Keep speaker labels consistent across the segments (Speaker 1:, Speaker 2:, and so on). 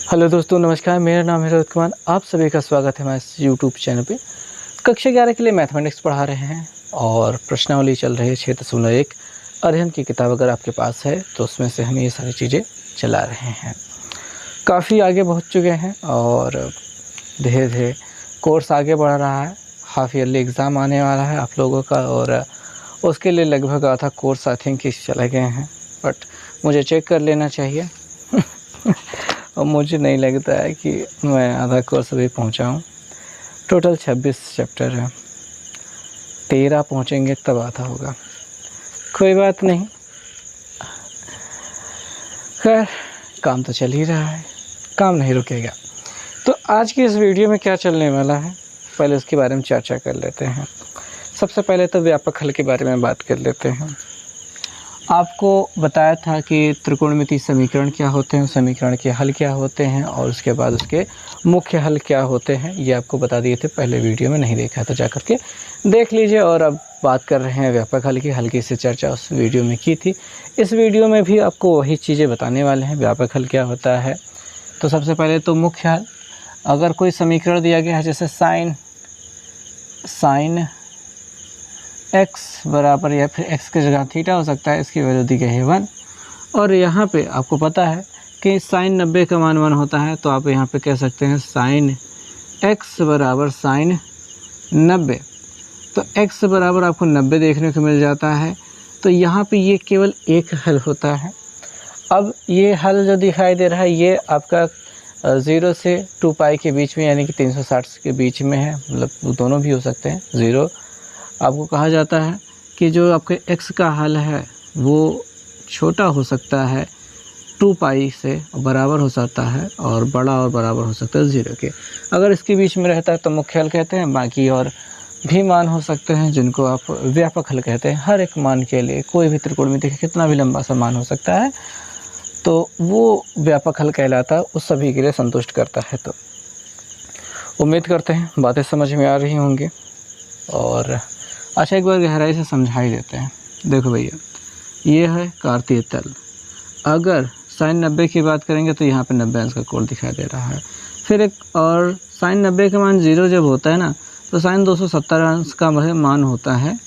Speaker 1: Hello दोस्तों, नमस्कार। मेरा नाम है रोहित कुमार। आप सभी का स्वागत है हमारे इस यूट्यूब चैनल पे। कक्षा 11 के लिए मैथमेटिक्स पढ़ा रहे हैं और प्रश्नावली चल रही है 6.1 अध्ययन की किताब। अगर आपके पास है तो उसमें से हम ये सारी चीज़ें चला रहे हैं। काफ़ी आगे पहुँच चुके हैं और धीरे धीरे कोर्स आगे बढ़ रहा है। हाफ ईयरली एग्ज़ाम आने वाला है आप लोगों का और उसके लिए लगभग आधा कोर्स आई थिंक चले गए हैं, बट मुझे चेक कर लेना चाहिए। और मुझे नहीं लगता है कि मैं आधा कोर्स अभी पहुंचा हूँ। टोटल 26 चैप्टर है, 13 पहुंचेंगे तब आधा होगा। कोई बात नहीं, खैर काम तो चल ही रहा है, काम नहीं रुकेगा। तो आज की इस वीडियो में क्या चलने वाला है, पहले उसके बारे में चर्चा कर लेते हैं। सबसे पहले तो व्यापक हल के बारे में बात कर लेते हैं। आपको बताया था कि त्रिकोणमितीय समीकरण क्या होते हैं, समीकरण के हल क्या होते हैं और उसके बाद उसके मुख्य हल क्या होते हैं, ये आपको बता दिए थे। पहले वीडियो में नहीं देखा तो जा करके देख लीजिए। और अब बात कर रहे हैं व्यापक हल की। हल्की से चर्चा उस वीडियो में की थी, इस वीडियो में भी आपको वही चीज़ें बताने वाले हैं। व्यापक हल क्या होता है, तो सबसे पहले तो मुख्य हल। अगर कोई समीकरण दिया गया है जैसे साइन x बराबर या फिर x की जगह थीटा हो सकता है, इसकी वैल्यू दी गई है 1। और यहाँ पे आपको पता है कि साइन 90 का मान 1 होता है, तो आप यहाँ पे कह सकते हैं साइन x बराबर साइन 90। तो x बराबर आपको 90 देखने को मिल जाता है। तो यहाँ पे ये केवल एक हल होता है। अब ये हल जो दिखाई दे रहा है ये आपका 0 से 2 पाई के बीच में, यानी कि 360 के बीच में है। मतलब दोनों भी हो सकते हैं। 0 आपको कहा जाता है कि जो आपके x का हल है वो छोटा हो सकता है 2 पाई से, बराबर हो सकता है, और बड़ा और बराबर हो सकता है 0 के। अगर इसके बीच में रहता है तो मुख्य हल कहते हैं। बाकी और भी मान हो सकते हैं जिनको आप व्यापक हल कहते हैं। हर एक मान के लिए कोई भी त्रिकोणमिति का कितना भी लंबा सा मान हो सकता है, तो वो व्यापक हल कहलाता है, उस सभी के लिए संतुष्ट करता है। तो उम्मीद करते हैं बातें समझ में आ रही होंगी। और अच्छा, एक बार गहराई से समझा ही देते हैं। देखो भैया, ये है कार्तीय तल। अगर साइन 90 की बात करेंगे तो यहाँ पे 90 अंश का कोण दिखाई दे रहा है। फिर एक और साइन 90 का मान 0 जब होता है ना, तो साइन 270 अंश का मान होता है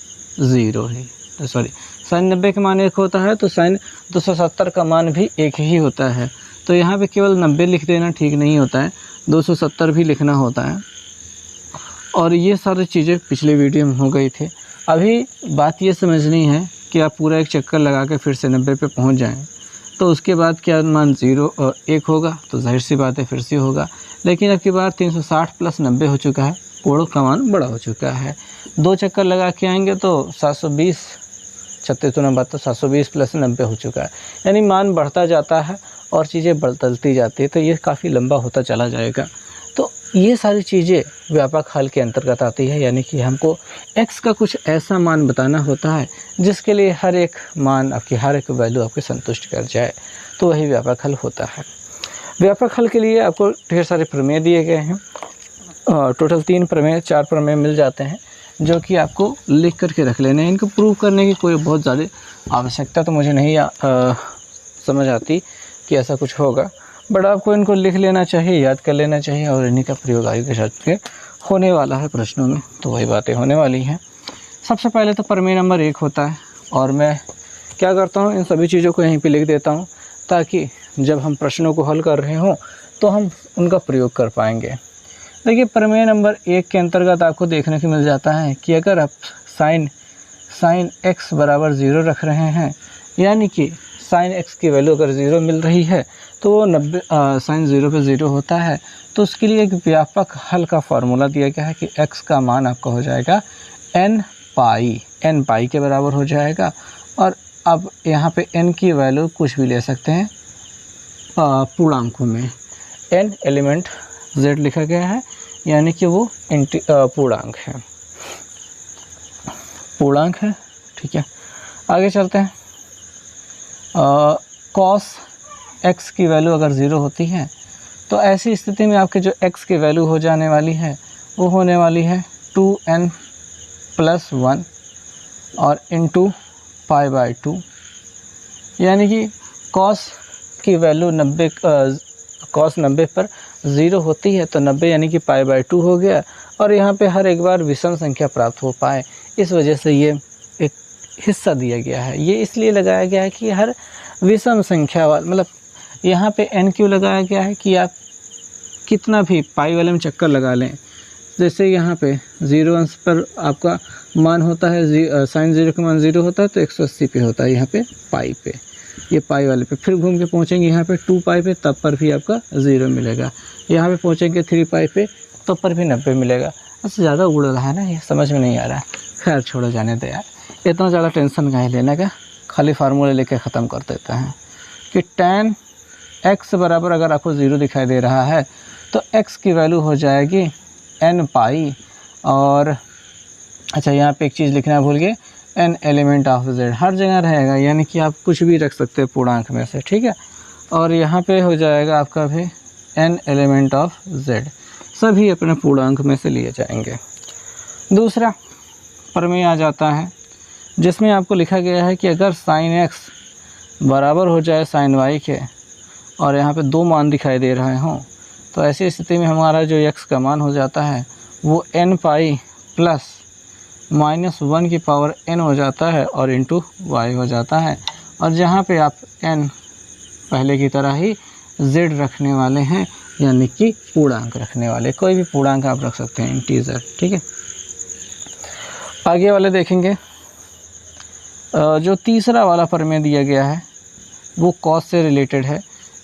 Speaker 1: 0 ही। सॉरी, साइन 90 का मान 1 होता है तो साइन 270 का मान भी 1 ही होता है। तो यहाँ पे केवल 90 लिख देना ठीक नहीं होता है, 270 भी लिखना होता है। और ये सारी चीज़ें पिछले वीडियो में हो गई थी। अभी बात ये समझनी है कि आप पूरा एक चक्कर लगा के फिर से 90 पे पहुंच जाएं, तो उसके बाद क्या मान 0 और 1 होगा, तो जाहिर सी बात है फिर से होगा। लेकिन अब की बार 360 प्लस 90 हो चुका है, कोण का मान बड़ा हो चुका है। 2 चक्कर लगा के आएंगे तो 720, 36 नंबर तो 720 प्लस 90 हो चुका है। यानी मान बढ़ता जाता है और चीज़ें बदलती जाती है, तो ये काफ़ी लंबा होता चला जाएगा। तो ये सारी चीज़ें व्यापक हल के अंतर्गत आती है। यानी कि हमको x का कुछ ऐसा मान बताना होता है जिसके लिए हर एक मान आपकी, हर एक वैल्यू आपके संतुष्ट कर जाए, तो वही व्यापक हल होता है। व्यापक हल के लिए आपको ढेर सारे प्रमेय दिए गए हैं। टोटल 3 प्रमेय 4 प्रमेय मिल जाते हैं, जो कि आपको लिख करके रख लेने हैं। इनको प्रूव करने की कोई बहुत ज़्यादा आवश्यकता तो मुझे नहीं समझ आती कि ऐसा कुछ होगा, बट आपको इनको लिख लेना चाहिए, याद कर लेना चाहिए, और इन्हीं का प्रयोग आगे के साथ के होने वाला है प्रश्नों में। तो वही बातें होने वाली हैं। सबसे पहले तो प्रमेय नंबर 1 होता है, और मैं क्या करता हूँ, इन सभी चीज़ों को यहीं पे लिख देता हूँ ताकि जब हम प्रश्नों को हल कर रहे हों तो हम उनका प्रयोग कर पाएंगे। देखिए, प्रमेय नंबर 1 के अंतर्गत आपको देखने को मिल जाता है कि अगर आप साइन x बराबर 0 रख रहे हैं, यानी कि साइन x की वैल्यू अगर 0 मिल रही है तो वो 90 साइन 0 पे 0 होता है। तो उसके लिए एक व्यापक हल का फार्मूला दिया गया है कि x का मान आपका हो जाएगा n पाई के बराबर हो जाएगा। और अब यहाँ पे n की वैल्यू कुछ भी ले सकते हैं पूर्णांकों में। n एलिमेंट z लिखा गया है, यानी कि वो पूर्णांक है। ठीक है, आगे चलते हैं। कॉस x की वैल्यू अगर 0 होती है तो ऐसी स्थिति में आपके जो x की वैल्यू हो जाने वाली है वो होने वाली है 2n + 1 और इंटू π/2। यानी कि कॉस की वैल्यू कॉस 90 पर 0 होती है तो 90 यानी कि π/2 हो गया, और यहाँ पे हर एक बार विषम संख्या प्राप्त हो पाए, इस वजह से ये एक हिस्सा दिया गया है। ये इसलिए लगाया गया है कि हर विषम संख्या मतलब यहाँ पे n क्यों लगाया गया है कि आप कितना भी पाई वाले में चक्कर लगा लें, जैसे यहाँ पे 0 अंश पर आपका मान होता है sin 0 का मान 0 होता है तो 180 पे होता है यहाँ पे पाई पे, ये पाई वाले पे। फिर घूम के पहुँचेंगे यहाँ पे 2 पाई पे, तब पर भी आपका 0 मिलेगा। यहाँ पे पहुँचेंगे 3 पाई पे, तब पर भी 90 मिलेगा। इससे ज़्यादा उड़ रहा है ना, ये समझ में नहीं आ रहा है। खैर छोड़ो, जाने दे यार, इतना ज़्यादा टेंशन काहे लेने का, खाली फार्मूले लेके ख़त्म कर देते हैं कि tan x बराबर अगर आपको 0 दिखाई दे रहा है तो x की वैल्यू हो जाएगी n पाई, और अच्छा यहाँ पे एक चीज़ लिखना भूल गए, n एलिमेंट ऑफ z हर जगह रहेगा, यानी कि आप कुछ भी रख सकते हैं पूर्णांक में से, ठीक है। और यहाँ पे हो जाएगा आपका भी n एलिमेंट ऑफ z, सभी अपने पूर्णांक में से लिए जाएंगे। दूसरा प्रमेय आ जाता है जिसमें आपको लिखा गया है कि अगर sin x बराबर हो जाए sin y के, और यहाँ पे 2 मान दिखाई दे रहे हों, तो ऐसी स्थिति में हमारा जो x का मान हो जाता है वो n पाई प्लस -1 की पावर n हो जाता है और इंटू y हो जाता है। और जहाँ पे आप n पहले की तरह ही z रखने वाले हैं, यानी कि पूर्णांक रखने वाले, कोई भी पूर्णांक आप रख सकते हैं, इंटीजर, ठीक है। आगे वाले देखेंगे, जो तीसरा वाला प्रमेय दिया गया है वो cos से रिलेटेड है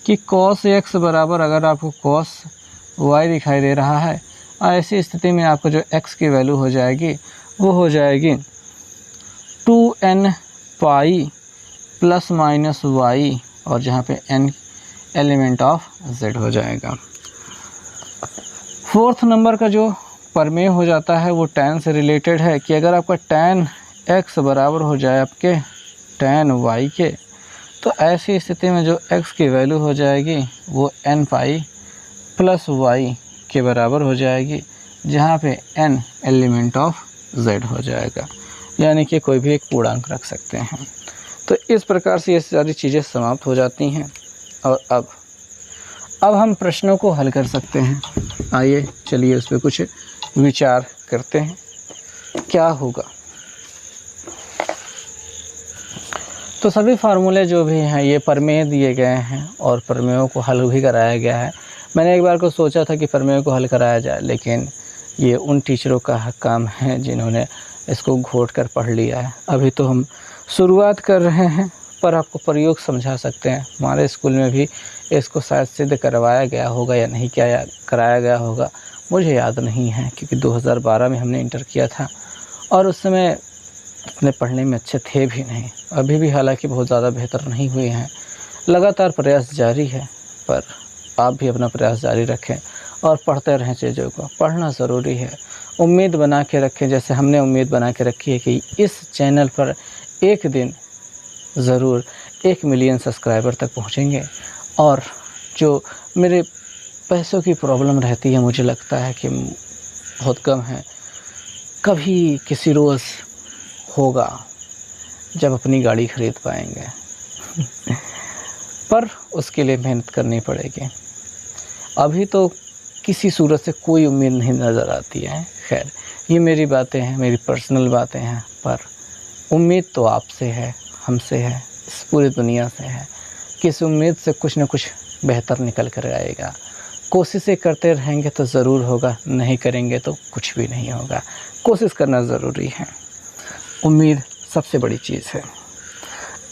Speaker 1: कि cos x बराबर अगर आपको cos y दिखाई दे रहा है, ऐसी स्थिति में आपको जो x की वैल्यू हो जाएगी वो हो जाएगी 2n pi plus minus y, और जहाँ पे n एलिमेंट ऑफ z हो जाएगा। फोर्थ नंबर का जो प्रमेय हो जाता है वो tan से रिलेटेड है कि अगर आपका tan x बराबर हो जाए आपके tan y के, तो ऐसी स्थिति में जो x की वैल्यू हो जाएगी वो n पाई प्लस y के बराबर हो जाएगी, जहाँ पे n एलिमेंट ऑफ z हो जाएगा, यानी कि कोई भी एक पूर्णांक रख सकते हैं। तो इस प्रकार से ये सारी चीज़ें समाप्त हो जाती हैं, और अब हम प्रश्नों को हल कर सकते हैं। आइए चलिए उस पर कुछ विचार करते हैं, क्या होगा। तो सभी फार्मूले जो भी हैं ये प्रमेय दिए गए हैं और प्रमेयों को हल भी कराया गया है। मैंने एक बार को सोचा था कि प्रमेयों को हल कराया जाए, लेकिन ये उन टीचरों का काम है जिन्होंने इसको घोट कर पढ़ लिया है। अभी तो हम शुरुआत कर रहे हैं, पर आपको प्रयोग समझा सकते हैं। हमारे स्कूल में भी इसको शायद सिद्ध करवाया गया होगा या नहीं क्या कराया गया होगा, मुझे याद नहीं है, क्योंकि 2012 में हमने इंटर किया था और उस समय इतने पढ़ने में अच्छे थे भी नहीं। अभी भी हालांकि बहुत ज़्यादा बेहतर नहीं हुए हैं, लगातार प्रयास जारी है, पर आप भी अपना प्रयास जारी रखें और पढ़ते रहें चीज़ों को। पढ़ना ज़रूरी है, उम्मीद बना के रखें, जैसे हमने उम्मीद बना के रखी है कि इस चैनल पर एक दिन ज़रूर 1 मिलियन सब्सक्राइबर तक पहुँचेंगे। और जो मेरे पैसों की प्रॉब्लम रहती है, मुझे लगता है कि बहुत कम है, कभी किसी रोज़ होगा जब अपनी गाड़ी खरीद पाएंगे पर उसके लिए मेहनत करनी पड़ेगी। अभी तो किसी सूरत से कोई उम्मीद नहीं नज़र आती है। खैर, ये मेरी बातें हैं, मेरी पर्सनल बातें हैं, पर उम्मीद तो आपसे है, हमसे है, इस पूरी दुनिया से है कि इस उम्मीद से कुछ न कुछ बेहतर निकल कर आएगा। कोशिशें करते रहेंगे तो ज़रूर होगा, नहीं करेंगे तो कुछ भी नहीं होगा। कोशिश करना ज़रूरी है, उम्मीद सबसे बड़ी चीज़ है।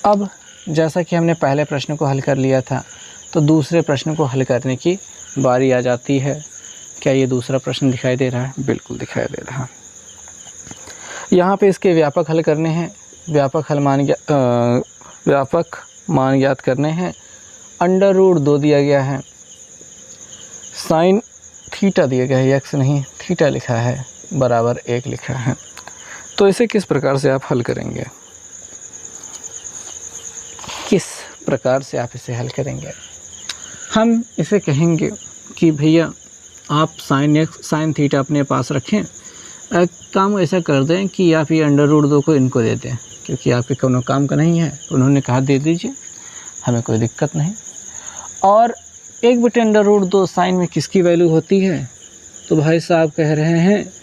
Speaker 1: अब जैसा कि हमने पहले प्रश्न को हल कर लिया था, तो दूसरे प्रश्न को हल करने की बारी आ जाती है। क्या ये दूसरा प्रश्न दिखाई दे रहा है? बिल्कुल दिखाई दे रहा है। यहाँ पे इसके व्यापक हल करने हैं, व्यापक मान ज्ञात करने हैं। √2 दिया गया है, साइन थीटा दिया गया है, x नहीं थीटा लिखा है, बराबर 1 लिखा है। तो इसे किस प्रकार से आप हल करेंगे? किस प्रकार से आप इसे हल करेंगे? हम इसे कहेंगे कि भैया आप साइन थीटा अपने पास रखें, काम ऐसा कर दें कि आप ये √2 को इनको दे दें, क्योंकि आपके कोनो काम का नहीं है। उन्होंने कहा दे दीजिए, हमें कोई दिक्कत नहीं। और 1/√2 साइन में किसकी वैल्यू होती है? तो भाई साहब कह रहे हैं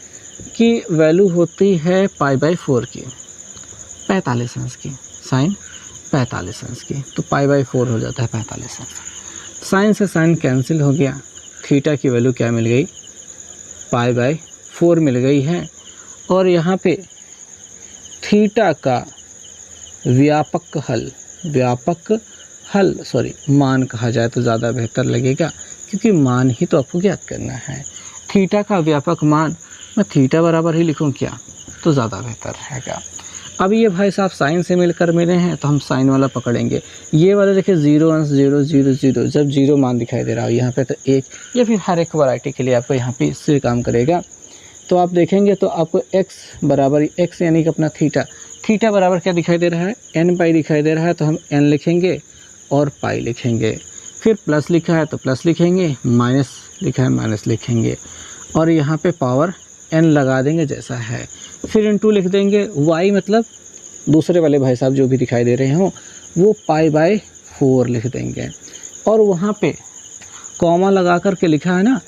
Speaker 1: कि वैल्यू होती है π/4 की, 45 अंश की, साइन 45 अंश की, तो π/4 हो जाता है 45 अंश। साइन से साइन कैंसिल हो गया, थीटा की वैल्यू क्या मिल गई? π/4 मिल गई है। और यहाँ पे थीटा का व्यापक हल मान कहा जाए तो ज़्यादा बेहतर लगेगा, क्योंकि मान ही तो आपको ज्ञात करना है। थीटा का व्यापक मान, मैं थीटा बराबर ही लिखूं क्या, तो ज़्यादा बेहतर रहेगा। अब ये भाई साहब साइन से मिलकर मिले हैं, तो हम साइन वाला पकड़ेंगे। ये वाला देखिए 0 अंश 0 0 0, जब 0 मान दिखाई दे रहा हो यहाँ पे तो 1, या फिर हर एक वैरायटी के लिए आपको यहाँ पे इससे काम करेगा। तो आप देखेंगे तो आपको x बराबर x यानी कि अपना थीटा बराबर क्या दिखाई दे रहा है? n/, दिखाई दे रहा है, तो हम n लिखेंगे और पाई लिखेंगे। फिर प्लस लिखा है तो प्लस लिखेंगे, माइनस लिखा है माइनस लिखेंगे, और यहाँ पे पावर n लगा देंगे जैसा है। फिर इनटू लिख देंगे, y मतलब दूसरे वाले भाई साहब जो भी दिखाई दे रहे हों वो π/4 लिख देंगे। और वहाँ पे कॉमा लगा कर के लिखा है ना,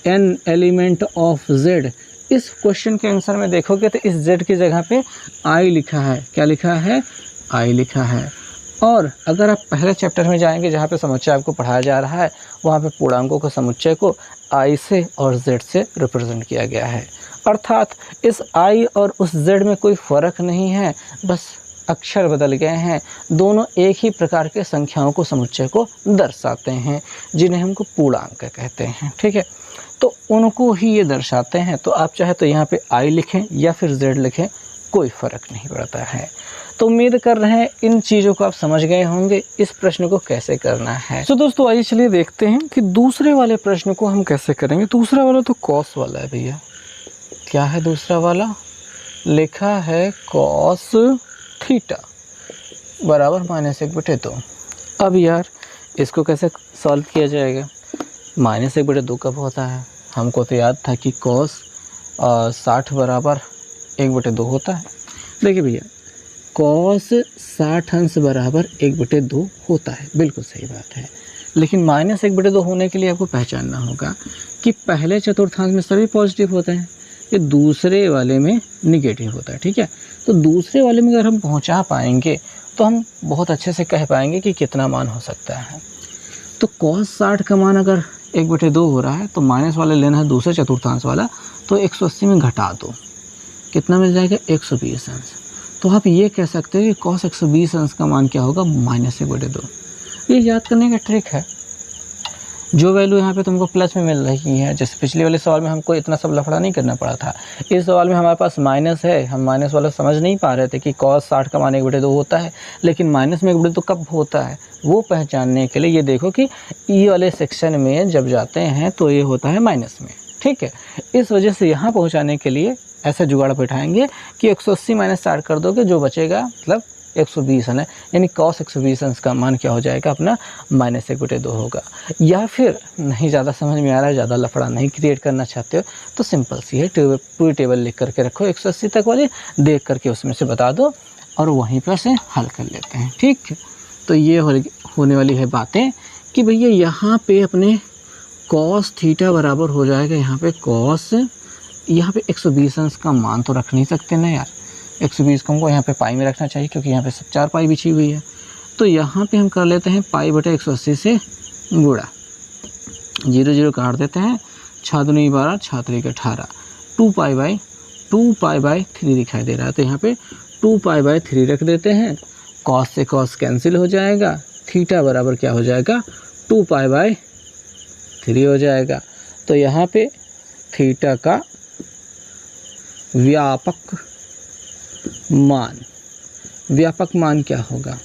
Speaker 1: n एलिमेंट ऑफ z। इस क्वेश्चन के आंसर में देखोगे तो इस z की जगह पे i लिखा है। क्या लिखा है? i लिखा है। और अगर आप पहले चैप्टर में जाएंगे जहाँ पे समुच्चय आपको पढ़ाया जा रहा है, वहाँ पे पूर्णांकों के समुच्चय को i से और z से रिप्रेजेंट किया गया है। अर्थात इस i और उस z में कोई फ़र्क नहीं है, बस अक्षर बदल गए हैं। दोनों एक ही प्रकार के संख्याओं को समुच्चय को दर्शाते हैं, जिन्हें हमको पूर्णांक कहते हैं। ठीक है, तो उनको ही ये दर्शाते हैं। तो आप चाहे तो यहाँ पे i लिखें या फिर z लिखें, कोई फ़र्क नहीं पड़ता है। तो उम्मीद कर रहे हैं इन चीज़ों को आप समझ गए होंगे, इस प्रश्न को कैसे करना है। तो दोस्तों आइए चलिए देखते हैं कि दूसरे वाले प्रश्न को हम कैसे करेंगे। दूसरा वाला तो कॉस वाला है भैया। क्या है दूसरा वाला? लिखा है कॉस थीटा बराबर -1/2। अब यार इसको कैसे सॉल्व किया जाएगा? -1/2 कब होता है? हमको तो याद था कि कॉस 60 बराबर 1/2 होता है। देखिए भैया, कॉस 60 अंश बराबर 1/2 होता है, बिल्कुल सही बात है। लेकिन -1/2 होने के लिए आपको पहचानना होगा कि पहले चतुर्थांश में सभी पॉजिटिव होते हैं, ये दूसरे वाले में निगेटिव होता है। ठीक है, तो दूसरे वाले में अगर हम पहुंचा पाएंगे तो हम बहुत अच्छे से कह पाएंगे कि कितना मान हो सकता है। तो cos 60 का मान अगर 1/2 हो रहा है तो माइनस वाले लेना है दूसरे चतुर्थांश वाला, तो 180 में घटा दो, कितना मिल जाएगा? 120 अंश। तो आप ये कह सकते हैं कि cos 120 अंश का मान क्या होगा? -1/2। ये याद करने का ट्रिक है। जो वैल्यू यहाँ पे तुमको प्लस में मिल रही है, जैसे पिछले वाले सवाल में हमको इतना सब लफड़ा नहीं करना पड़ा था, इस सवाल में हमारे पास माइनस है, हम माइनस वाला समझ नहीं पा रहे थे कि cos 60 का मान 1/2 होता है, लेकिन माइनस में 1/2 कब होता है वो पहचानने के लिए ये देखो कि ई वाले सेक्शन में जब जाते हैं तो ये होता है माइनस में। ठीक है, इस वजह से यहाँ पहुँचाने के लिए ऐसा जुगाड़ बैठाएंगे कि 180 माइनस 60 कर दोगे, जो बचेगा मतलब 120 है ना, यानी cos 120 अंश का मान क्या हो जाएगा? अपना -1/2 होगा। या फिर नहीं ज़्यादा समझ में आ रहा है, ज़्यादा लफड़ा नहीं क्रिएट करना चाहते हो, तो सिंपल सी है, पूरी टेबल लिख करके रखो 180 तक वाली, देख करके उसमें से बता दो और वहीं पर से हल कर लेते हैं। ठीक है, तो ये होने वाली है बातें कि भैया यहाँ पे अपने cos थीटा बराबर हो जाएगा यहाँ पे cos, यहाँ पे 120 अंश का मान तो रख नहीं सकते ना यार, 120 को हमको यहाँ पे पाई में रखना चाहिए, क्योंकि यहाँ पे सब 4 पाई बिछी हुई है। तो यहाँ पे हम कर लेते हैं π/180 से गुणा, 0 0 काट देते हैं, 6 दूनी 12, 6 3 18, 2π/3 दिखाई दे रहा है, तो यहाँ पे 2π/3 रख देते हैं। cos से cos कैंसिल हो जाएगा, थीटा बराबर क्या हो जाएगा? 2π/3 हो जाएगा। तो यहाँ पे थीटा का व्यापक मान क्या होगा?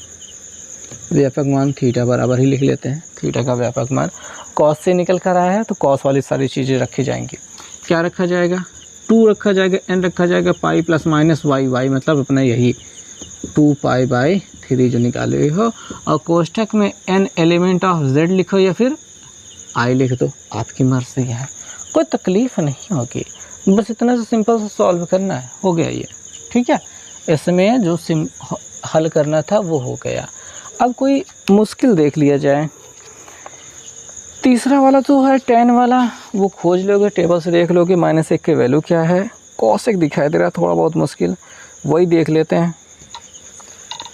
Speaker 1: व्यापक मान थीटा बराबर ही लिख लेते हैं। थीटा का व्यापक मान cos से निकल कर आया है, तो cos वाली सारी चीज़ें रखी जाएंगी। क्या रखा जाएगा? 2 रखा जाएगा, n रखा जाएगा, पाई प्लस माइनस y मतलब अपना यही 2π/3 जो निकाले हुए हो, और कोष्ठक में n एलिमेंट ऑफ z लिखो या फिर i लिख दो, आपकी मर्जी है, कोई तकलीफ़ नहीं होगी। बस इतना सा सिंपल सा सॉल्व करना है, हो गया ये। ठीक है, इसमें जो हल करना था वो हो गया। अब कोई मुश्किल देख लिया जाए। तीसरा वाला तो है tan वाला, वो खोज लोगे, टेबल से देख लोगे -1 की वैल्यू क्या है। cos दिखाई दे रहा है थोड़ा बहुत मुश्किल, वही देख लेते हैं,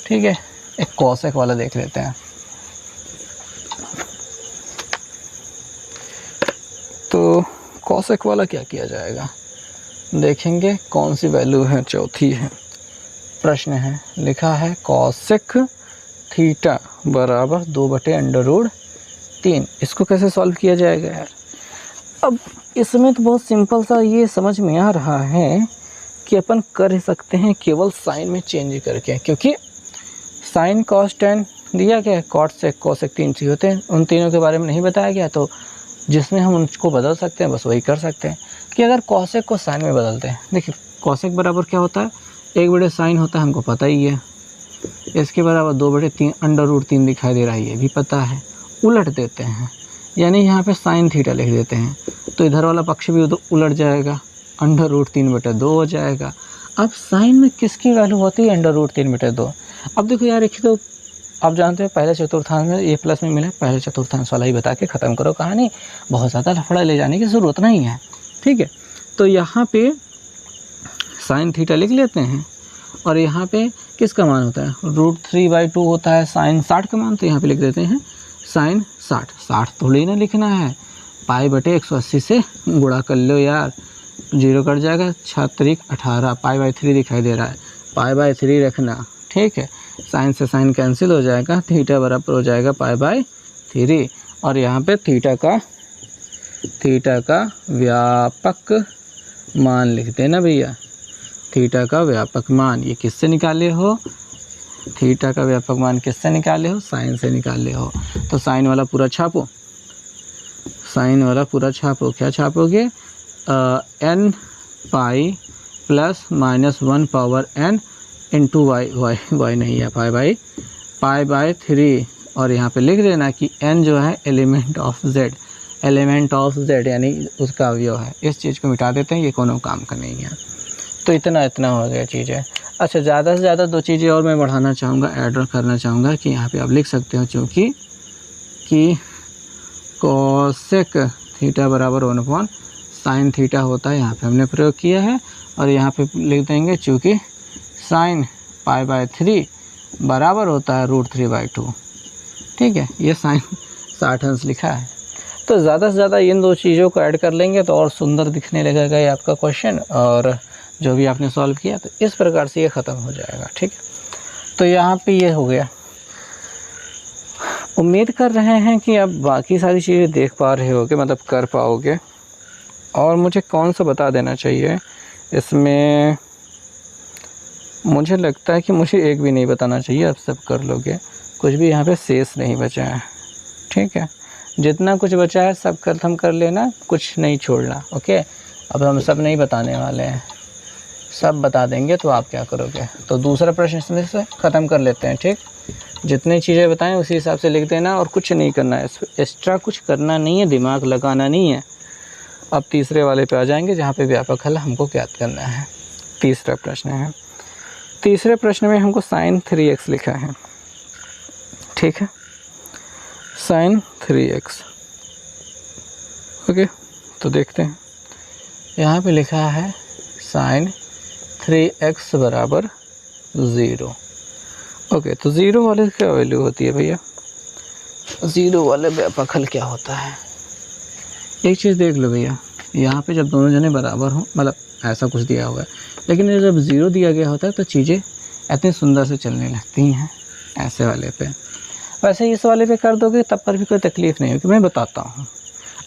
Speaker 1: ठीक है। एक cos वाला देख लेते हैं। तो cos वाला क्या किया जाएगा, देखेंगे कौन सी वैल्यू है, चौथी है। प्रश्न है, लिखा है cos थीटा बराबर 2/√3। इसको कैसे सॉल्व किया जाएगा यार। अब इसमें तो बहुत सिंपल सा ये समझ में आ रहा है कि अपन कर सकते हैं केवल साइन में चेंज करके, क्योंकि साइन cos tan दिया गया है, cos 3 चीज़ होते हैं, उन तीनों के बारे में नहीं बताया गया, तो जिसमें हम उनको बदल सकते हैं बस वही कर सकते हैं। कि अगर cos को साइन में बदलते हैं, देखिए cos बराबर क्या होता है, 1/sin होता है, हमको पता ही है। इसके बराबर 2/3 दिखाई दे रहा है, ये भी पता है। उलट देते हैं, यानी यहाँ पे sin थीटा लिख देते हैं, तो इधर वाला पक्ष भी उलट जाएगा, √3/2 हो जाएगा। अब साइन में किसकी वैल्यू होती है, √3/2। अब देखो यार, एक तो आप जानते हो पहले चतुर्थांश में ए प्लस में मिला, पहले चतुर्थांश वाला ही बता के ख़त्म करो कहानी, बहुत ज़्यादा लफड़ा ले जाने की ज़रूरत नहीं है, ठीक है। तो यहाँ पे sin थीटा लिख लेते हैं, और यहाँ पे किसका मान होता है, √3/2 होता है sin 60 का मान, तो यहाँ पे लिख देते हैं sin 60 थोड़ी ना लिखना है, π/180 से गुणा कर लो यार, 0 कट जाएगा, 6 × 18, π/3 दिखाई दे रहा है, π/3 रखना, ठीक है। साइन से साइन कैंसिल हो जाएगा, थीटा बराबर हो जाएगा π/3, और यहाँ पे थीटा का व्यापक मान लिख देना भैया, थीटा का व्यापक मान। ये किससे निकाले हो, थीटा का व्यापक मान किससे निकाले हो, साइन से निकाले हो। तो साइन वाला पूरा छापो, साइन वाला पूरा छापो, क्या छापोगे, n pi plus -1 power n into y नहीं है, π/3, और यहाँ पे लिख देना कि n जो है एलिमेंट ऑफ z यानी उसका अवयव है। इस चीज़ को मिटा देते हैं, ये कोनो काम का नहीं है। तो इतना हो गया चीज़ें। अच्छा, ज़्यादा से ज़्यादा 2 चीज़ें और मैं बढ़ाना चाहूँगा, ऐड करना चाहूँगा कि यहाँ पे आप लिख सकते हो, चूँकि कि cos थीटा बराबर 1/sin थीटा होता है, यहाँ पे हमने प्रयोग किया है, और यहाँ पे लिख देंगे चूँकि sin π/3 बराबर होता है √3/2, ठीक है। ये sin 60 अंश लिखा है। तो ज़्यादा से ज़्यादा इन 2 चीज़ों को ऐड कर लेंगे तो और सुंदर दिखने लगेगा ये आपका क्वेश्चन, और जो भी आपने सॉल्व किया तो इस प्रकार से ये ख़त्म हो जाएगा, ठीक है। तो यहाँ पे ये हो गया। उम्मीद कर रहे हैं कि आप बाकी सारी चीज़ें देख पा रहे होगे, मतलब कर पाओगे। और मुझे कौन सा बता देना चाहिए इसमें, मुझे लगता है कि मुझे एक भी नहीं बताना चाहिए, आप सब कर लोगे, कुछ भी यहाँ पे शेष नहीं बचा है, ठीक है। जितना कुछ बचा है सब खत्म कर लेना, कुछ नहीं छोड़ना, ओके। अब हम सब नहीं बताने वाले हैं, सब बता देंगे तो आप क्या करोगे। तो दूसरा प्रश्न इसमें से ख़त्म कर लेते हैं, ठीक। जितनी चीज़ें बताएं उसी हिसाब से लिख देना, और कुछ नहीं करना है, एक्स्ट्रा कुछ करना नहीं है, दिमाग लगाना नहीं है। अब तीसरे वाले पे आ जाएंगे, जहाँ पे व्यापक हल हमको ज्ञात करना है। तीसरा प्रश्न है, तीसरे प्रश्न में हमको sin 3x लिखा है, ठीक है, sin 3x, ओके। तो देखते हैं, यहाँ पे लिखा है sin 3x बराबर 0, ओके। तो 0 वाले क्या वैल्यू होती है भैया, 0 वाले व्यापक हल क्या होता है। एक चीज़ देख लो भैया, यहाँ पे जब दोनों जने बराबर हों, मतलब ऐसा कुछ दिया हुआ है, लेकिन जब 0 दिया गया होता है तो चीज़ें इतनी सुंदर से चलने लगती हैं ऐसे वाले पे। वैसे इस वाले पे कर दोगे तब पर भी कोई तकलीफ़ नहीं होगी, मैं बताता हूँ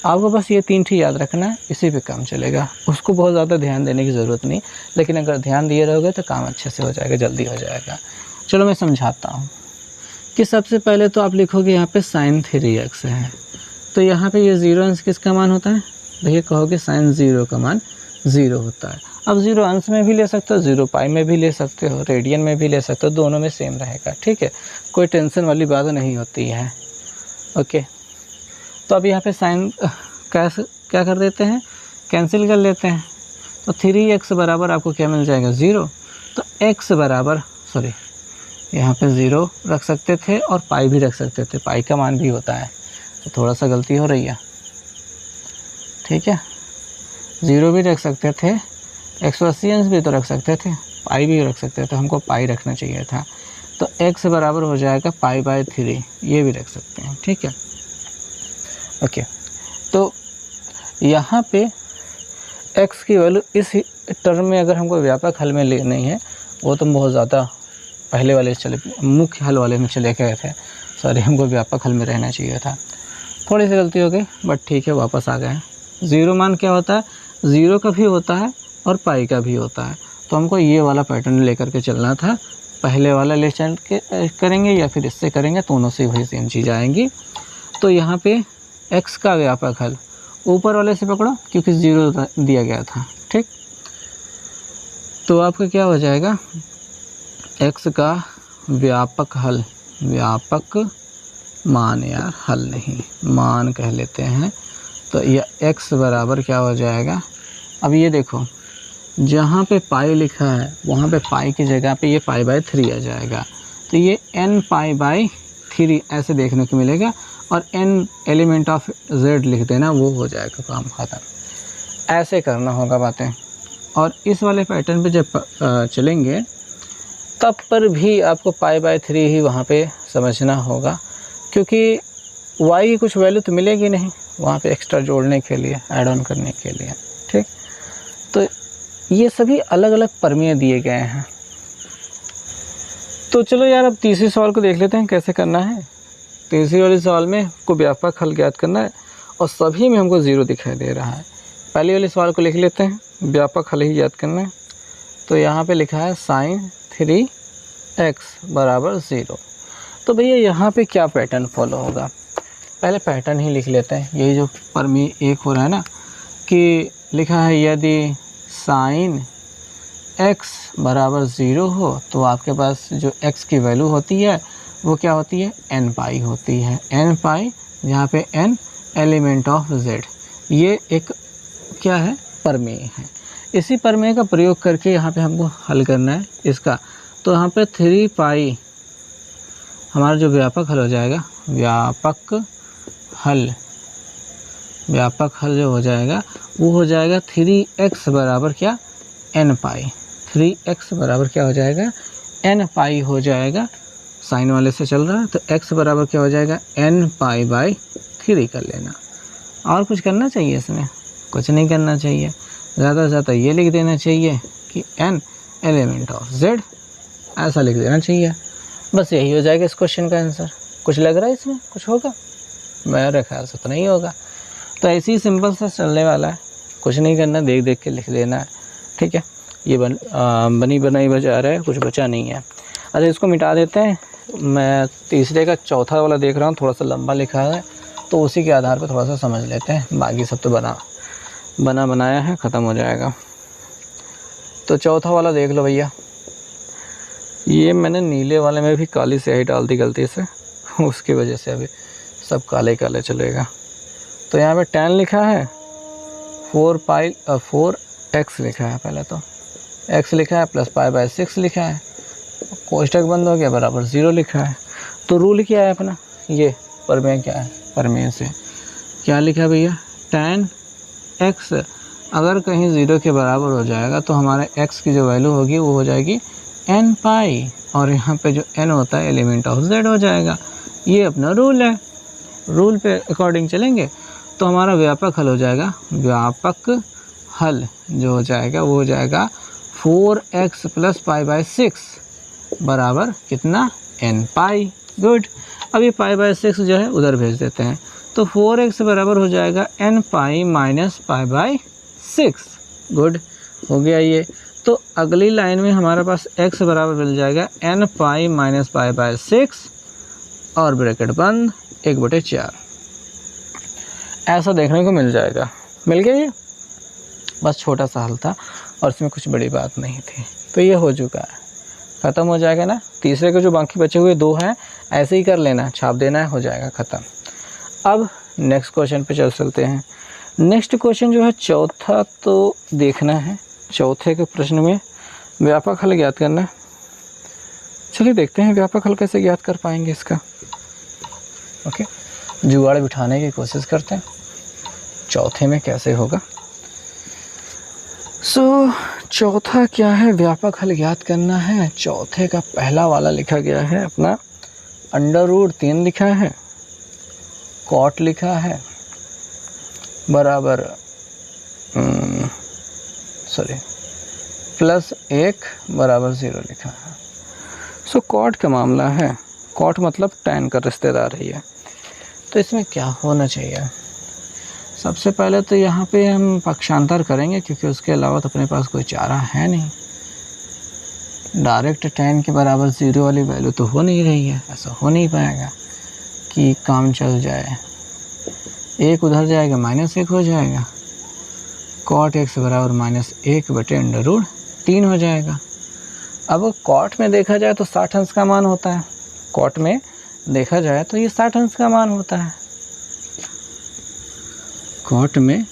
Speaker 1: आपको। बस ये 3 चीज़ याद रखना है, इसी पे काम चलेगा, उसको बहुत ज़्यादा ध्यान देने की ज़रूरत नहीं, लेकिन अगर ध्यान दिए रहोगे तो काम अच्छे से हो जाएगा, जल्दी हो जाएगा। चलो मैं समझाता हूँ कि सबसे पहले तो आप लिखोगे यहाँ पे sin 3x है, तो यहाँ पे ये 0 अंश किसका मान होता है भैया, कहोगे sin 0 का मान 0 होता है। अब 0 अंश में भी ले सकते हो, 0 पाई में भी ले सकते हो, रेडियन में भी ले सकते हो, दोनों में सेम रहेगा, ठीक है, कोई टेंशन वाली बात नहीं होती है, ओके। तो अब यहाँ पे साइन क्या कर देते हैं, कैंसिल कर लेते हैं। तो 3x बराबर आपको क्या मिल जाएगा, 0। तो x बराबर, सॉरी यहाँ पे 0 रख सकते थे और पाई भी रख सकते थे, पाई का मान भी होता है तो थोड़ा सा गलती हो रही है, ठीक है। 0 भी रख सकते थे, 180 अंश भी तो रख सकते थे, पाई भी रख सकते थे, हमको पाई रखना चाहिए था। तो x बराबर हो जाएगा π/3, ये भी रख सकते हैं, ठीक है। ओके, तो यहाँ पे x की वैल्यू इस टर्म में अगर हमको व्यापक हल में लेनी है, वो तो बहुत ज़्यादा पहले वाले मुख्य हल वाले में चले गए थे, सॉरी, हमको व्यापक हल में रहना चाहिए था। थोड़ी सी गलती हो गई, बट ठीक है, वापस आ गए हैं। 0 मान क्या होता है, 0 का भी होता है और पाई का भी होता है, तो हमको ये वाला पैटर्न लेकर के चलना था। पहले वाला ले चल के करेंगे या फिर इससे करेंगे, दोनों से वही सेम चीज़ आएंगी। तो यहाँ पे x का व्यापक हल ऊपर वाले से पकड़ो, क्योंकि 0 दिया गया था, ठीक। तो आपका क्या हो जाएगा, x का व्यापक हल, व्यापक मान, यार हल नहीं, मान कह लेते हैं। तो यह x बराबर क्या हो जाएगा, अब ये देखो, जहाँ पे पाई लिखा है वहाँ पे पाई की जगह पे ये π/3 आ जाएगा, तो ये n π/3 ऐसे देखने को मिलेगा, और n एलिमेंट ऑफ z लिख देना, वो हो जाएगा काम खत्म। ऐसे करना होगा बातें। और इस वाले पैटर्न पे जब चलेंगे तब पर भी आपको π/3 ही वहाँ पे समझना होगा, क्योंकि y की कुछ वैल्यू तो मिलेगी नहीं वहाँ पे एक्स्ट्रा जोड़ने के लिए, ऐड ऑन करने के लिए, ठीक। तो ये सभी अलग अलग परमीय दिए गए हैं। तो चलो यार, अब तीसरे सवाल को देख लेते हैं कैसे करना है। तीसरी वाले सवाल में को व्यापक हल ज्ञात करना है और सभी में हमको 0 दिखाई दे रहा है। पहले वाले सवाल को लिख लेते हैं, व्यापक हल ही ज्ञात करना है। तो यहाँ पे लिखा है sin 3x बराबर 0। तो भैया यहाँ पे क्या पैटर्न फॉलो होगा, पहले पैटर्न ही लिख लेते हैं। यही जो परमीय एक हो रहा है ना, कि लिखा है यदि sin x बराबर 0 हो तो आपके पास जो x की वैल्यू होती है वो क्या होती है, n पाई होती है, n पाई, जहाँ पे n एलिमेंट ऑफ z। ये एक क्या है, परमेय है। इसी परमेय का प्रयोग करके यहाँ पे हमको हल करना है इसका। तो यहाँ पे 3 पाई हमारा जो व्यापक हल हो जाएगा, व्यापक हल जो हो जाएगा वो हो जाएगा 3x बराबर क्या, n पाई। 3x बराबर क्या हो जाएगा, n पाई हो जाएगा। साइन वाले से चल रहा है, तो x बराबर क्या हो जाएगा, n π/3 कर लेना। और कुछ करना चाहिए इसमें, कुछ नहीं करना चाहिए। ज़्यादा से ज़्यादा ये लिख देना चाहिए कि n एलिमेंट ऑफ z, ऐसा लिख देना चाहिए। बस यही हो जाएगा इस क्वेश्चन का आंसर। कुछ लग रहा है इसमें कुछ होगा, मेरे ख्याल से तो नहीं होगा। तो ऐसे ही सिंपल सा चलने वाला है, कुछ नहीं करना, देख देख के लिख देना है, ठीक है। ये बनी बनाई बचा रहा है, कुछ बचा नहीं है। अच्छा, इसको मिटा देते हैं। मैं तीसरे का चौथा वाला देख रहा हूँ, थोड़ा सा लंबा लिखा है, तो उसी के आधार पर थोड़ा सा समझ लेते हैं। बाकी सब तो बनाया है, ख़त्म हो जाएगा। तो चौथा वाला देख लो भैया। ये मैंने नीले वाले में भी काली स्याही डाल दी गलती से, उसकी वजह से अभी सब काले काले चलेगा। तो यहाँ पे tan लिखा है, 4x लिखा है, पहले तो x लिखा है प्लस π/6 लिखा है, कोष्टक बंद हो गया, बराबर 0 लिखा है। तो रूल क्या है अपना, ये परमेय क्या है, परमेय से क्या लिखा है भैया, tan x अगर कहीं 0 के बराबर हो जाएगा तो हमारे x की जो वैल्यू होगी वो हो जाएगी n पाई, और यहाँ पे जो n होता है एलिमेंट ऑफ z हो जाएगा। ये अपना रूल है, रूल पे अकॉर्डिंग चलेंगे तो हमारा व्यापक हल हो जाएगा। व्यापक हल जो हो जाएगा वो हो जाएगा 4x प्लस π/6 बराबर कितना, n पाई। गुड। अब ये π/6 जो है उधर भेज देते हैं, तो 4x बराबर हो जाएगा n पाई माइनस π/6। गुड, हो गया ये। तो अगली लाइन में हमारे पास x बराबर मिल जाएगा n पाई माइनस π/6 और ब्रैकेट बंद 1/4। ऐसा देखने को मिल जाएगा। मिल गया ये, बस छोटा सा हल था और इसमें कुछ बड़ी बात नहीं थी। तो ये हो चुका है, ख़त्म हो जाएगा ना। तीसरे के जो बाकी बचे हुए 2 हैं ऐसे ही कर लेना, छाप देना है, हो जाएगा ख़त्म। अब नेक्स्ट क्वेश्चन पे चलते हैं। नेक्स्ट क्वेश्चन जो है चौथा, तो देखना है चौथे के प्रश्न में व्यापक हल ज्ञात करना है। चलिए देखते हैं व्यापक हल कैसे ज्ञात कर पाएंगे इसका। ओके, जुगाड़ बिठाने की कोशिश करते हैं चौथे में कैसे होगा। चौथा क्या है, व्यापक हल ज्ञात करना है। चौथे का पहला वाला लिखा गया है अपना √3 लिखा है, कॉट लिखा है बराबर +1 बराबर 0 लिखा है। कॉट का मामला है, कॉट मतलब tan का रिश्तेदार है ये। तो इसमें क्या होना चाहिए, सबसे पहले तो यहाँ पे हम पक्षांतर करेंगे क्योंकि उसके अलावा तो अपने पास कोई चारा है नहीं। डायरेक्ट tan के बराबर 0 वाली वैल्यू तो हो नहीं रही है, ऐसा हो नहीं पाएगा कि काम चल जाए। 1 उधर जाएगा -1 हो जाएगा, cot x बराबर -1/√3 हो जाएगा। अब कॉट में देखा जाए तो 60 अंश का मान होता है, कॉट में देखा जाए तो ये 60 अंश का मान होता है, कॉट में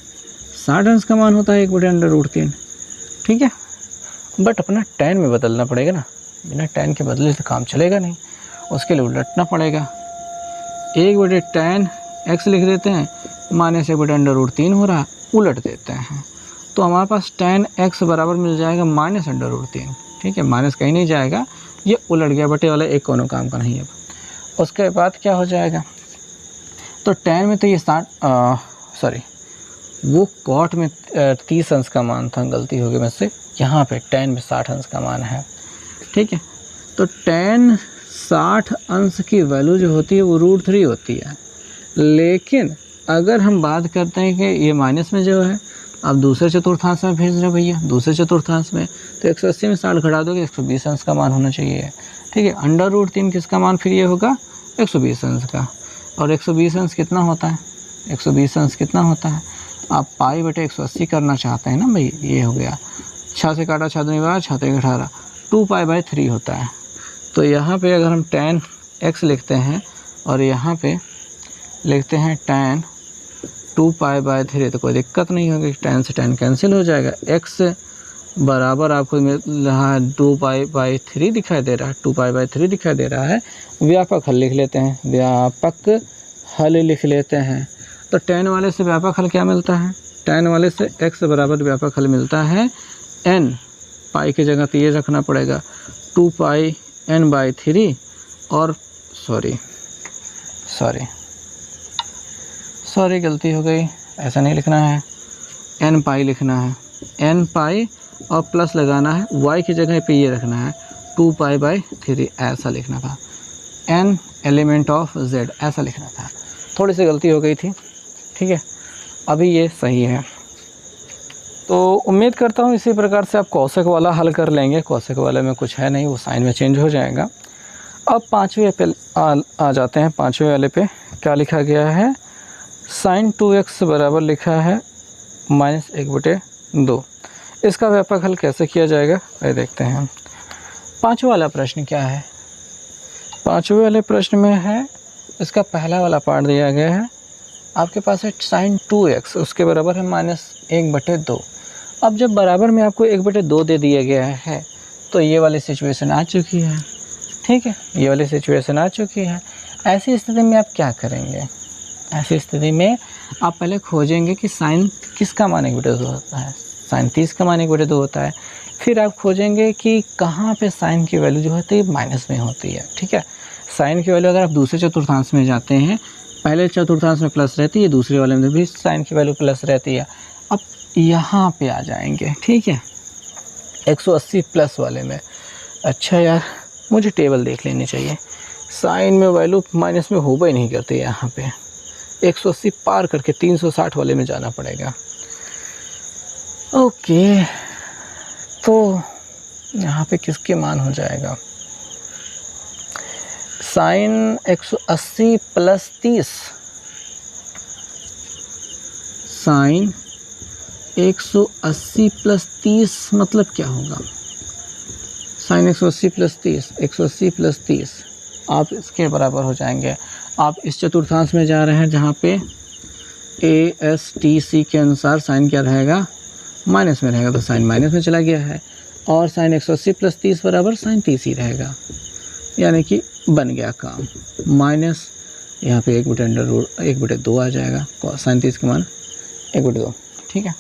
Speaker 1: 60 अंश का मान होता है 1/√3, ठीक है। बट अपना tan में बदलना पड़ेगा ना, बिना tan के बदले तो काम चलेगा नहीं, उसके लिए उलटना पड़ेगा। 1/tan x लिख देते हैं, -1/√3 हो रहा, उलट देते हैं तो हमारे पास tan x बराबर मिल जाएगा -√3, ठीक है। माइनस कहीं नहीं जाएगा, ये उलट गया, बटे वाला एक कोनो काम का नहीं है। उसके बाद क्या हो जाएगा, तो tan में तो ये वो कॉट में 30 अंश का मान था, गलती हो गई मुझसे, यहाँ पे tan में 60 अंश का मान है, ठीक है। तो tan 60 अंश की वैल्यू जो होती है वो √3 होती है। लेकिन अगर हम बात करते हैं कि ये माइनस में जो है, आप दूसरे चतुर्थांश में भेज रहे हो भैया, दूसरे चतुर्थांश में, तो 180 में 60 घटा दोगे 120 अंश का मान होना चाहिए, ठीक है। √3 किसका मान फिर ये होगा, 120 अंश का। और 120 अंश कितना होता है, 120 अंश कितना होता है, आप π/180 करना चाहते हैं ना भाई, ये हो गया 6 से काटा 6 दूनी 12, 6 3 18, 2π/3 होता है। तो यहाँ पे अगर हम tan x लिखते हैं और यहाँ पे लिखते हैं tan 2π/3 तो कोई दिक्कत नहीं होगी, tan से tan कैंसिल हो जाएगा। x बराबर आपको मिल रहा है 2π/3 दिखाई दे रहा है, 2π/3 दिखाई दे रहा है। व्यापक हल लिख लेते हैं, व्यापक हल लिख लेते हैं। तो tan वाले से व्यापक हल क्या मिलता है, tan वाले से x बराबर व्यापक हल मिलता है n, पाई की जगह तो ये रखना पड़ेगा 2πn/3 और सॉरी गलती हो गई, ऐसा नहीं लिखना है, n π लिखना है, n π और प्लस लगाना है, y की जगह पे ये रखना है 2π/3, ऐसा लिखना था, n एलिमेंट ऑफ z ऐसा लिखना था। थोड़ी सी गलती हो गई थी, ठीक है, अभी ये सही है। तो उम्मीद करता हूँ इसी प्रकार से आप कौशिक वाला हल कर लेंगे। कौशिक वाले में कुछ है नहीं, वो साइन में चेंज हो जाएगा। अब पाँचवें पे आ जाते हैं। पाँचवें वाले पे क्या लिखा गया है, sin 2x बराबर लिखा है -1/2। इसका व्यापक हल कैसे किया जाएगा ये देखते हैं। पाँचवा वाला प्रश्न क्या है, पाँचवें वाले प्रश्न में है, इसका पहला वाला पार्ट दिया गया है, आपके पास है sin 2x, उसके बराबर है -1/2। अब जब बराबर में आपको 1/2 दे दिया गया है तो ये वाली सिचुएशन आ चुकी है, ठीक है, ये वाली सिचुएशन आ चुकी है। ऐसी स्थिति में आप क्या करेंगे, ऐसी स्थिति में आप पहले खोजेंगे कि साइन किसका मान 1/2 होता है, साइन 30 का मान 1/2 होता है। फिर आप खोजेंगे कि कहाँ पे साइन की वैल्यू जो होती है माइनस में होती है, ठीक है। साइन की वैल्यू अगर आप दूसरे चतुर्थांश में जाते हैं, पहले चतुर्थांश में प्लस रहती है, दूसरे वाले में भी साइन की वैल्यू प्लस रहती है। अब यहाँ पे आ जाएंगे, ठीक है, 180 प्लस वाले में। अच्छा यार, मुझे टेबल देख लेनी चाहिए, साइन में वैल्यू माइनस में होगा ही नहीं करती, यहाँ पे 180 पार करके 360 वाले में जाना पड़ेगा। ओके, तो यहाँ पे किसके मान हो जाएगा, साइन 180 प्लस 30, साइन 180 प्लस 30 मतलब क्या होगा, साइन 180 प्लस 30, 180 प्लस 30 आप इसके बराबर हो जाएंगे। आप इस चतुर्थांश में जा रहे हैं जहाँ पे ASTC के अनुसार साइन क्या रहेगा, माइनस में रहेगा, तो साइन माइनस में चला गया है, और साइन 180 प्लस 30 बराबर साइन 30 ही रहेगा, यानी कि बन गया काम। यहाँ पे 1/2 आ जाएगा, साइन 30 का मान 1/2। ठीक है,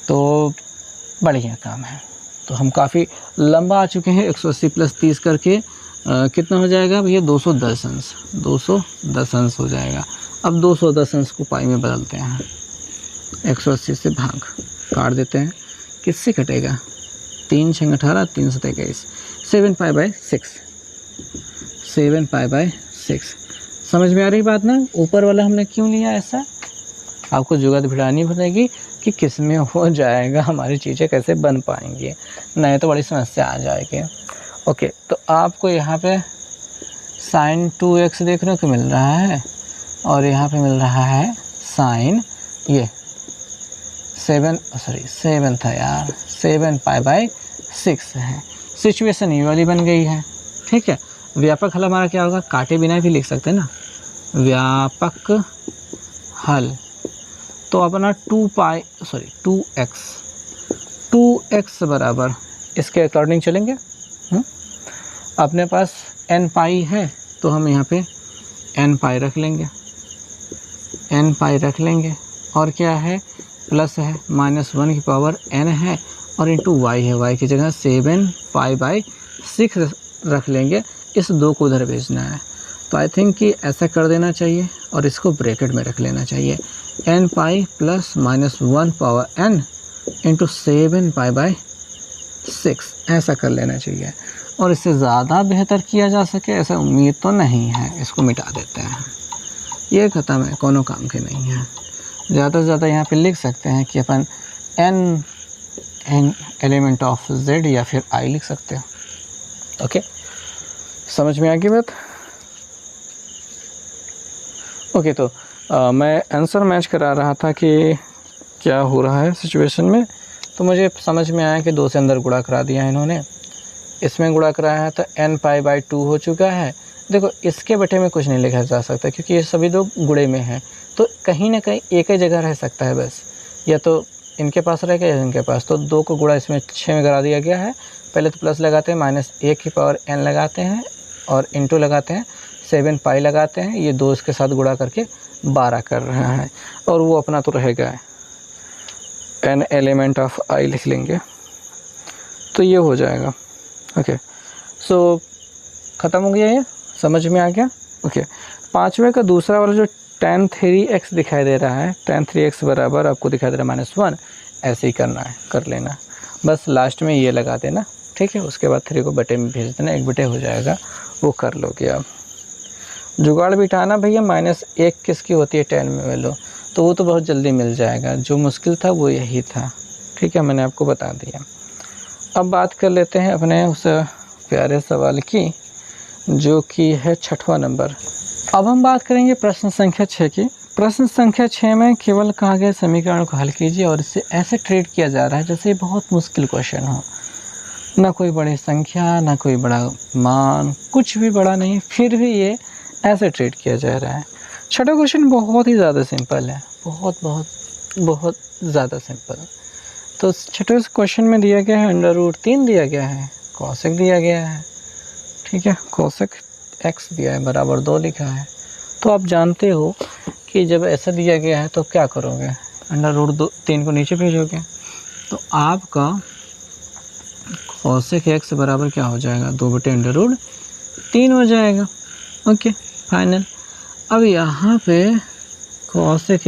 Speaker 1: तो बढ़िया काम है। तो हम काफ़ी लंबा आ चुके हैं। 180 + 30 करके कितना हो जाएगा भैया? 210 अंश, 210 अंश हो जाएगा। अब 210 अंश को पाई में बदलते हैं, 180 से भाग काट देते हैं, किससे कटेगा? 3 × 18 3 × 21, 7π/6, 7π/6। समझ में आ रही बात ना? ऊपर वाला हमने क्यों लिया ऐसा? आपको जुगाड़ भिड़ानी पड़ेगी कि किस में हो जाएगा, हमारी चीज़ें कैसे बन पाएंगी, नहीं तो बड़ी समस्या आ जाएगी। ओके, तो आपको यहाँ पे sin 2x देखने को मिल रहा है और यहाँ पे मिल रहा है sin ये 7 था यार, 7π/6 है। सिचुएशन ये वाली बन गई है। ठीक है, व्यापक हल हमारा क्या होगा? काटे बिना भी लिख सकते हैं ना, व्यापक हल। तो अपना 2x बराबर इसके अकॉर्डिंग चलेंगे। अपने पास n पाई है तो हम यहाँ पे n पाई रख लेंगे, और क्या है? प्लस है, -1 की पावर n है और इंटू y है, y की जगह 7π/6 रख लेंगे। इस 2 को उधर भेजना है, तो आई थिंक कि ऐसा कर देना चाहिए और इसको ब्रैकेट में रख लेना चाहिए। n pi plus -1 power n into 7π/6 ऐसा कर लेना चाहिए। और इससे ज़्यादा बेहतर किया जा सके ऐसा उम्मीद तो नहीं है, इसको मिटा देते हैं, ये ख़त्म है, कोनो काम के नहीं है। ज़्यादा से ज़्यादा यहाँ पे लिख सकते हैं कि अपन n एलिमेंट ऑफ z या फिर i लिख सकते हैं। ओके, समझ में आ गई बात? ओके, तो मैं आंसर मैच करा रहा था कि क्या हो रहा है सिचुएशन में, तो मुझे समझ में आया कि 2 से अंदर गुणा करा दिया है इन्होंने, इसमें गुणा कराया है तो n π/2 हो चुका है। देखो, इसके बटे में कुछ नहीं लिखा जा सकता क्योंकि ये सभी 2 गुणे में हैं, तो कहीं ना कहीं एक ही जगह रह सकता है बस, या तो इनके पास रहेगा या इनके पास। तो 2 को गुणा इसमें 6 में करा दिया गया है। पहले तो प्लस लगाते हैं, -1 की पावर n लगाते हैं और इंटू लगाते हैं, 7π लगाते हैं, ये 2 इसके साथ गुणा करके 12 कर रहा है, और वो अपना तो रहेगा n एलिमेंट ऑफ i लिख लेंगे, तो ये हो जाएगा। ओके, सो ख़त्म हो गया, ये समझ में आ गया। ओके, 5वें का दूसरा वाला जो tan 3x दिखाई दे रहा है, tan 3x बराबर आपको दिखाई दे रहा है -1, ऐसे ही करना है, कर लेना, बस लास्ट में ये लगा देना। ठीक है, उसके बाद 3 को बटे में भेज देना, 1 बटे हो जाएगा, वो कर लोगे आप। जुगाड़ बिठाना भैया, -1 किसकी होती है 10 में वैल्यू, तो वो तो बहुत जल्दी मिल जाएगा, जो मुश्किल था वो यही था। ठीक है, मैंने आपको बता दिया। अब बात कर लेते हैं अपने उस प्यारे सवाल की जो कि है 6वां नंबर। अब हम बात करेंगे प्रश्न संख्या 6 की। प्रश्न संख्या 6 में केवल कहा गया समीकरण को हल कीजिए, और इसे ऐसे ट्रीट किया जा रहा है जैसे ये बहुत मुश्किल क्वेश्चन हो, ना कोई बड़ी संख्या ना कोई बड़ा मान, कुछ भी बड़ा नहीं, फिर भी ये ऐसे ट्रीट किया जा रहा है। 6वां क्वेश्चन बहुत ही ज़्यादा सिंपल है, बहुत ज़्यादा सिंपल। तो 6वें क्वेश्चन में दिया गया है √3 दिया गया है, कॉसेक दिया गया है। ठीक है, कॉसेक x दिया है बराबर 2 लिखा है। तो आप जानते हो कि जब ऐसा दिया गया है तो क्या करोगे, √3 को नीचे भेजोगे, तो आपका कॉसेक x बराबर क्या हो जाएगा, 2/√3 हो जाएगा। Okay, final. अब यहाँ पे कॉसेक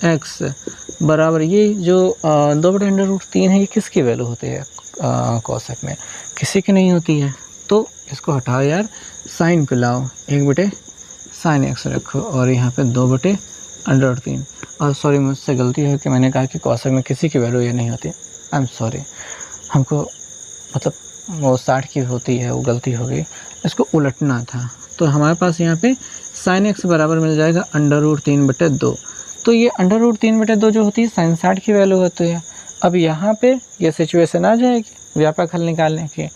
Speaker 1: x बराबर ये जो 2/√3 है, ये किसकी वैल्यू होती है कॉसेक में? किसी की नहीं होती है, तो इसको हटाओ यार, साइन को लाओ, 1/sin x रखो, और यहाँ पे 2/√3। और सॉरी, मुझसे गलती है कि मैंने कहा कि कॉसेक में किसी की वैल्यू ये नहीं होती, आई एम सॉरी, हमको मतलब वो 60 की होती है, वो गलती हो गई, इसको उलटना था। तो हमारे पास यहाँ पे sin x बराबर मिल जाएगा √3/2। तो ये √3/2 जो होती है sin 60 की वैल्यू होती है। अब यहाँ पे ये सिचुएशन आ जाएगी व्यापक हल निकालने की।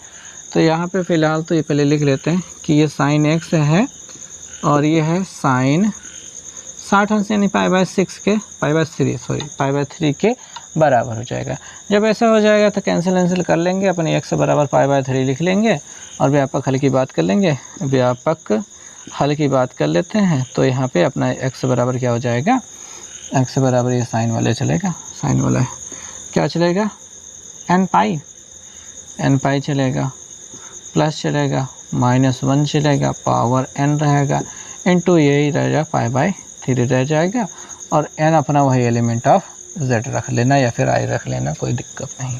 Speaker 1: तो यहाँ पे फ़िलहाल तो ये पहले लिख लेते हैं कि ये sin x है और ये है sin 60 अंश यानी π/3 के बराबर हो जाएगा। जब ऐसा हो जाएगा तो कैंसिल कर लेंगे, अपने x बराबर π/3 लिख लेंगे और व्यापक हल की बात कर लेंगे। व्यापक हल की बात कर लेते हैं तो यहाँ पे अपना x बराबर क्या हो जाएगा, x बराबर ये साइन वाले चलेगा, साइन वाला है क्या चलेगा n पाई चलेगा, प्लस चलेगा, -1 चलेगा, पावर n रहेगा, इनटू यही रहेगा π/3 रह जाएगा, और n अपना वही एलिमेंट ऑफ z रख लेना या फिर i रख लेना, कोई दिक्कत नहीं,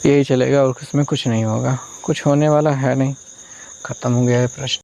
Speaker 1: यही चलेगा और इसमें कुछ नहीं होगा, कुछ होने वाला है नहीं, ख़त्म हो गया है प्रश्न।